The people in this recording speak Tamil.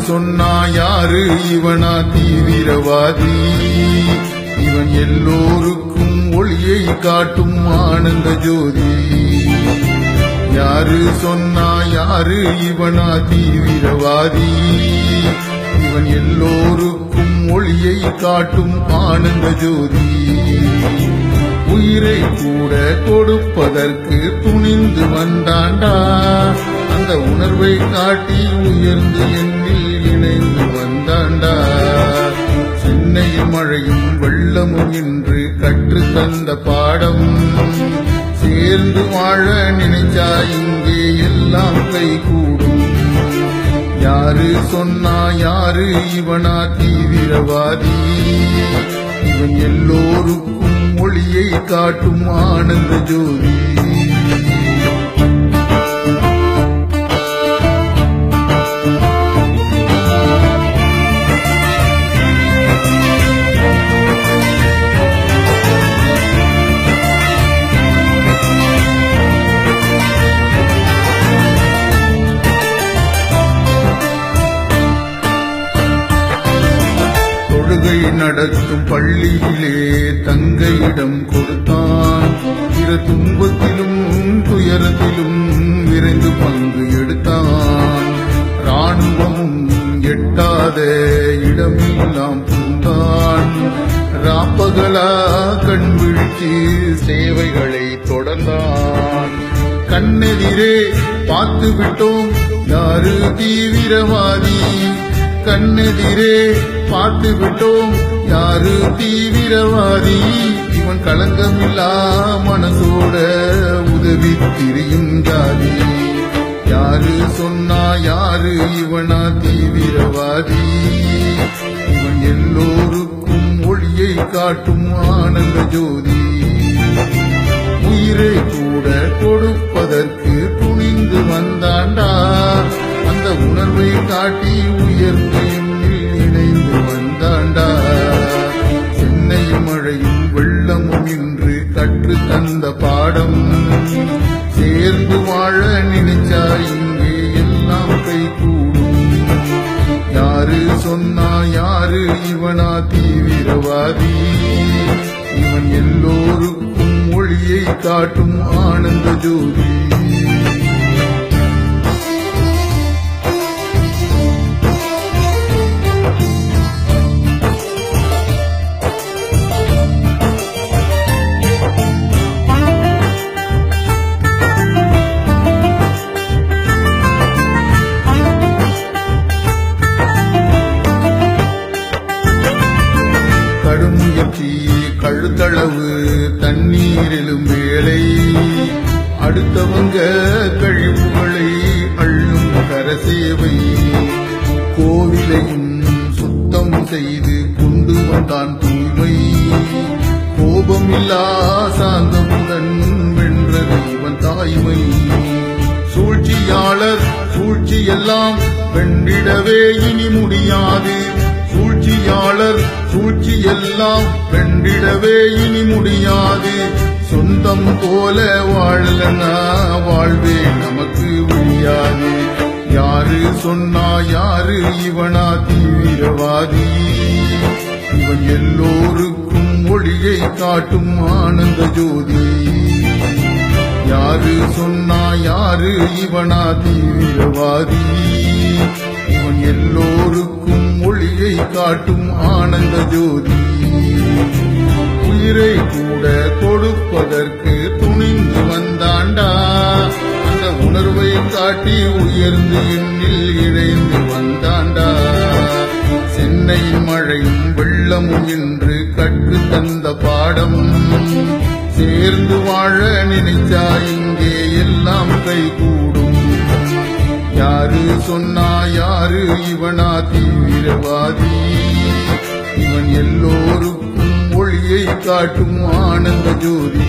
சொன்னா யாரு இவனா தீவிரவாதி? இவன் எல்லோருக்கும் ஒளியை காட்டும் ஆனந்த ஜோதி. யாரு சொன்னா யாரு இவனா தீவிரவாதி? இவன் எல்லோருக்கும் ஒளியை காட்டும் ஆனந்த ஜோதி. உயிரை கூட கொடுப்பதற்கு துணிந்து வந்தாண்டா, அந்த உணர்வை காட்டி உயர்ந்து எண்ணில் இணைந்து வந்தாண்டா. சென்னையில் மழையும் வெள்ளமும் என்று கற்று தந்த பாடம், சேர்ந்து வாழ நினைச்சா இங்கே எல்லாம் கை கூடும். யாரு சொன்னா யாரு இவனா தீவிரவாதி? இவன் எல்லோருக்கும் ஒளியை காட்டும் ஆனந்த ஜோதி. நடத்தும் பள்ளியிலே தங்கையிடம் கொடுத்தான். பிற துன்பத்திலும் துயரத்திலும் விரைந்து பங்கு எடுத்தான். ராணுவமும் எட்டாத இடமெல்லாம் புந்தான். ராப்பகலா கண் விழித்து சேவைகளை தொடர்ந்தான். கண்ணெதிரே பார்த்து விட்டோம் யாரு தீவிரவாதி? கண்ணெதிரே பார்த்து விட்டோம் யாரு தீவிரவாதி? இவன் களங்கமில்லா மனசோட உதவி திரியும் ஜாதி. யாரு சொன்னா யாரு இவனா தீவிரவாதி? இவன் எல்லோருக்கும் ஒளியை காட்டும் ஆனந்த ஜோதி. உயிரை கூட கொடுப்பதற்கு துணிந்து வந்தாண்டா, அந்த உணர்வை காட்டி உயர்ந்து இணைந்து வந்தாண்டா. சென்னையில் மழையும் வெள்ளமும் இன்று கற்று தந்த பாடம், சேர்ந்து வாழ நினைச்சா இங்கே எல்லாம் கை கூடும். யாரு சொன்னா யாரு இவனா தீவிரவாதி? இவன் எல்லோருக்கும் ஒளியை காட்டும் ஆனந்த ஜோதி. கழுத்தளவு தண்ணீரிலும் வேலை, அடுத்தவங்க கழிவுகளை அள்ளும் கரசேவை. கோவிலையும் சுத்தம் செய்து கொண்டு வந்தான் தூய்மை. கோபமில்லா சாந்தமுடன் வென்றது இவன் தாய்மை. சூழ்ச்சியாளர் சூழ்ச்சியெல்லாம் வென்றிடவே இனி முடியாது. சூழ்ச்சியாளர் சூழ்ச்சியெல்லாம் வென்றிடவே இனி முடியாது. சொந்தம் போல வாழலனா வாழ்வே நமக்கு முடியாது. யாரு சொன்னா யாரு இவனா தீவிரவாதி? இவன் எல்லோருக்கும் ஒளியை காட்டும் ஆனந்த ஜோதி. யாரு சொன்னா யாரு இவனா தீவிரவாதி? இவன் எல்லோருக்கும் ஒளியை காட்டும் ஆனந்த ஜோதி. உயிரை கூட கொடுப்பதற்கு துணிந்து வந்தாண்டா, அந்த உணர்வை காட்டி உயர்ந்து எண்ணில் இணைந்து வந்தாண்டா. சென்னையின் மழையும் வெள்ளமும் என்று கற்று தந்த பாடம், சேர்ந்து வாழ நினைச்சா இங்கே எல்லாம் கை கூடும். யாரு சொன்னா யாரு இவனா தீவிரவாதி? இவன் எல்லோருக்கும் ஒளியை காட்டும் ஆனந்த ஜோதி.